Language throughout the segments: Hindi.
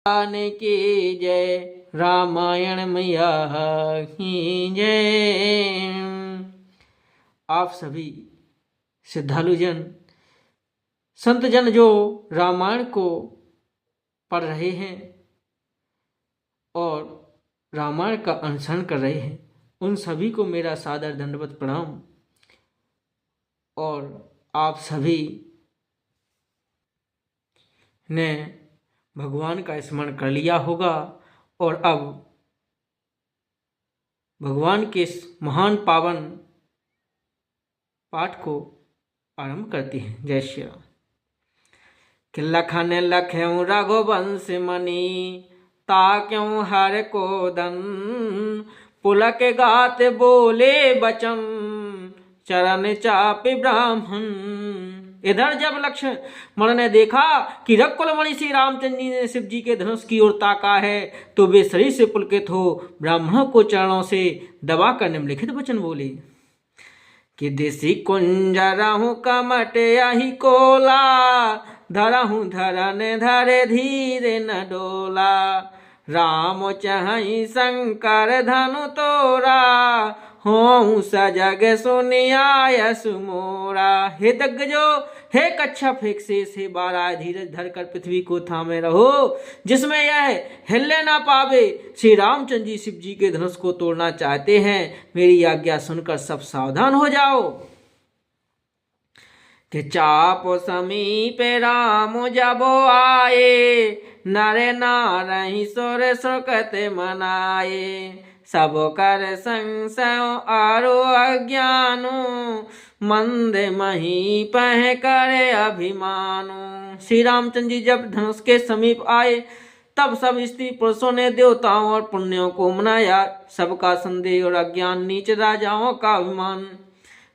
भगवान की जय, रामायण मैया की जय। आप सभी श्रद्धालुजन, संतजन जो रामायण को पढ़ रहे हैं और रामायण का अनुसरण कर रहे हैं, उन सभी को मेरा सादर दंडवत प्रणाम। और आप सभी ने भगवान का स्मरण कर लिया होगा और अब भगवान के इस महान पावन पाठ को आरंभ करते हैं। जय श्री राम। कि लखन लख्यऊ रघुवंश मणि, ताक्यों हर को दन, पुलक गात बोले बचन, चरण चापि ब्राह्मण। इधर जब लक्ष्मण ने देखा कि रघुकुलमणि श्री रामचंद्र जी ने शिव जी के धनुष की ओर ताका है, तो वे शरीर से पुलकित हो ब्राह्मणों को चरणों से दबाकर निम्नलिखित वचन बोले कि देसी कुंजरहु कमट यही कोला, धरहु धरन धरे धीरे न डोला, राम चाहि शंकर धनु तोरा, हों सजग सुनिया सुमोरा। हे दिग्गजो, हे कच्छप, फेंक से बारह धीरज धरकर पृथ्वी को थामे रहो, जिसमें यह हिलने ना पावे। श्री रामचंद्र जी शिव जी के धनुष को तोड़ना चाहते हैं, मेरी आज्ञा सुनकर सब सावधान हो जाओ। कि चाप समीप राम जब आए, नरे नारही सुर सुकत मनाए, सब कर संशय आरो अज्ञानु, मंद मही पह करे अभिमानु। श्री रामचंद्र जी जब धनुष के समीप आए, तब सब स्त्री पुरुषों ने देवताओं और पुण्यों को मनाया। सबका संदेह और अज्ञान, नीच राजाओं का अभिमान,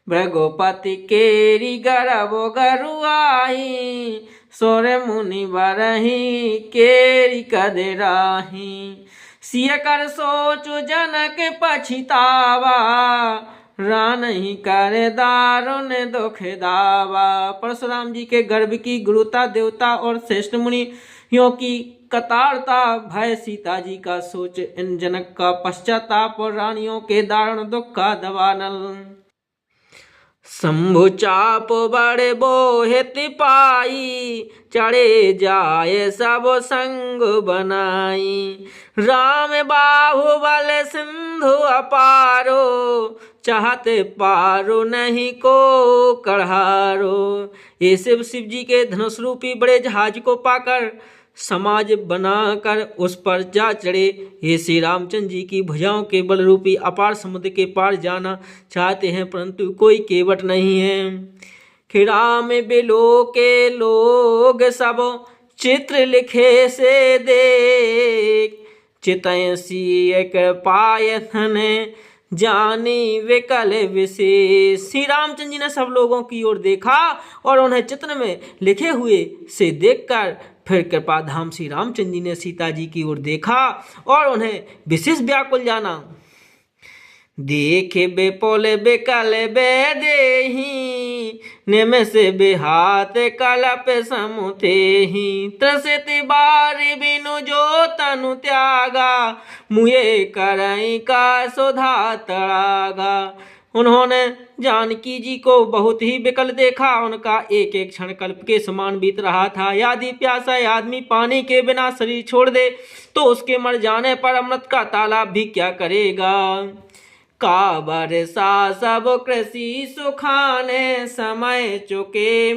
भृगुपति केरी गर्भ गरुआही, सोर मुनि बरही केरी कदराही, सिय कर सोचु जनक पछितावा, रानहि करे दारुण दुख दावा। परशुराम जी के गर्भ की गुरुता, देवता और श्रेष्ठ मुनियों की कतारता, भय सीता जी का सोच, इन जनक का पश्चाताप और रानियों के दारुण दुख का दवानल। शंभु चाप बड़े बोहित पाई, चढ़े जाए सब संग बनाई, राम बाहुबल सिंधु अपारो, चाहते पारो नहीं को कढ़ारो। ये शिव जी के धनुष रूपी बड़े जहाज को पाकर, समाज बनाकर उस पर जा चढ़े। ये श्री रामचंद्र जी की भुजाओं के बल रूपी अपार समुद्र के पार जाना चाहते हैं, परंतु कोई केवट नहीं है। कि राम बिलो के लोग सब चित्र लिखे से देख, चितय सी कृपायथन जानी विकल विशेष। श्री रामचंद्र जी ने सब लोगों की ओर देखा और उन्हें चित्र में लिखे हुए से देखकर फिर कृपा धाम श्री रामचंद्र जी ने सीता जी की ओर देखा और उन्हें विशेष व्याकुल जाना। देखे बेपोल बेकल बेदेही, निमिष बेहात कलप समुतेही, त्रसित बार बिनु जो तनु त्यागा, मुए करई का सुधा तड़ागा। उन्होंने जानकी जी को बहुत ही विकल देखा, उनका एक एक क्षण कल्प के समान बीत रहा था। यदि प्यासा आदमी पानी के बिना शरीर छोड़ दे, तो उसके मर जाने पर अमृत का तालाब भी क्या करेगा। का बरसा सब कृषि सुखाने, समय चुके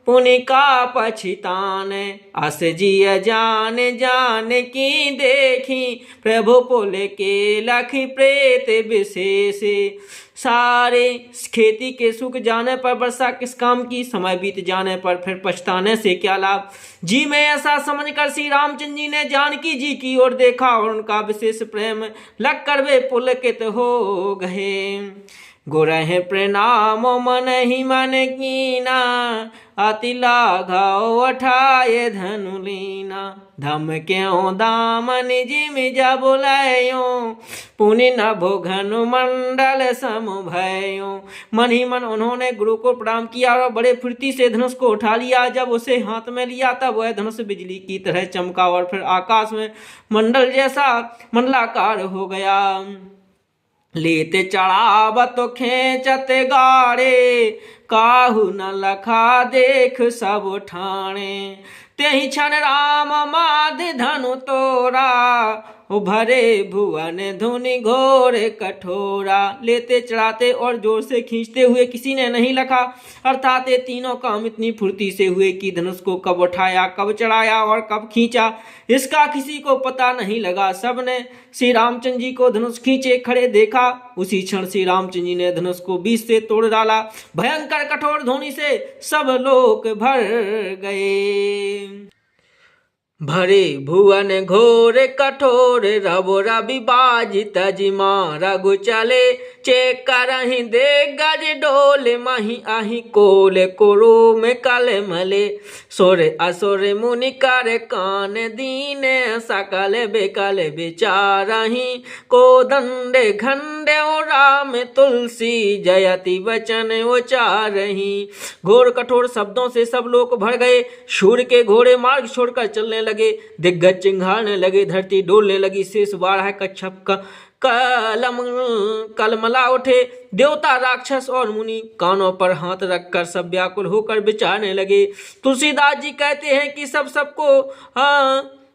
पुनि का पछिताने, अस जिय जान जान की देखी, प्रभु पुल के लख प्रेत विशेष। सारे खेती के सूख जाने पर वर्षा किस काम की, समय बीत जाने पर फिर पछताने से क्या लाभ। जी में ऐसा समझकर श्री रामचंद्र जी ने जानकी जी की ओर देखा और उनका विशेष प्रेम लग कर वे पुलकित हो गए। गुरहे प्रणाम मन ही मन कीना, अति लाघव अठाए धनु लीना। धम क्यों दामन जिम जब लयो, पुनि नभो घनु मंडल सम भयो। मन ही मन उन्होंने गुरु को प्रणाम किया और बड़े फुर्ती से धनुष को उठा लिया। जब उसे हाथ में लिया तब वह धनुष बिजली की तरह चमका और फिर आकाश में मंडल जैसा मंडलाकार हो गया। लेते चढ़ावत खेचत गाड़े, काहू न लखा देख सब ठाणे। तेहि क्षण राम माध धनु तोरा, उभरे भुवन धुनि घोर कठोरा। लेते चढ़ाते और जोर से खींचते हुए किसी ने नहीं लखा, अर्थात ये तीनों काम इतनी फुर्ती से हुए कि धनुष को कब उठाया, कब चढ़ाया और कब खींचा इसका किसी को पता नहीं लगा। सबने श्री रामचंद्र जी को धनुष खींचे खड़े देखा। उसी क्षण श्री रामचंद्र जी ने धनुष को बीच से तोड़ डाला। भयंकर कठोर ध्वनि से सब लोग भर गए। भरे भुवन घोर कठोर, रब रवि बाजित जिमा रघु चले। चेक करहि दे गज डोल, मही आही कोल कुरु में कल मले। सोर असुर मुनि कर कान दीने, सकल बेकल विचारहि को दंडे घंडे। राम तुलसी जयति वचन उचारहि। घोर कठोर शब्दों से सब लोग भर गए। शूर के घोड़े मार्ग छोड़कर चलने लगे, दिग्गज चिंघाड़ने लगे, धरती डोलने लगी, शेष बारह कच्छप का कलमला उठे। देवता राक्षस और मुनि कानों पर हाथ रखकर सब व्याकुल होकर विचारने लगे। तुलसीदास जी कहते हैं कि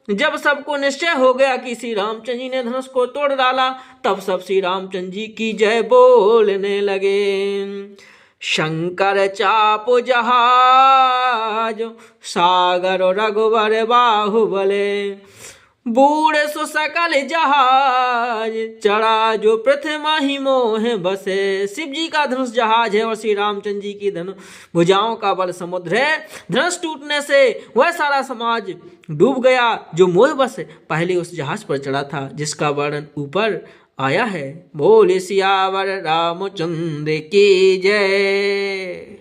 जब सबको निश्चय हो गया कि श्री रामचंद्र जी ने धनुष को तोड़ डाला, तब सब श्री रामचंद्र जी की जय बोलने लगे। शंकर चापु जहाज, सागर रघुवर बाहुबले। बूढ़ सो सकल जहाज, चढ़ा जो पृथ्वी ही मोह बसे। शिव जी का धनुष जहाज है और श्री रामचंद्र जी की भुजाओं का बल समुद्र है। धनुष टूटने से वह सारा समाज डूब गया जो मोह बस पहले उस जहाज पर चढ़ा था, जिसका वर्णन ऊपर आया है। बोले सियावर रामचंद्र की जय।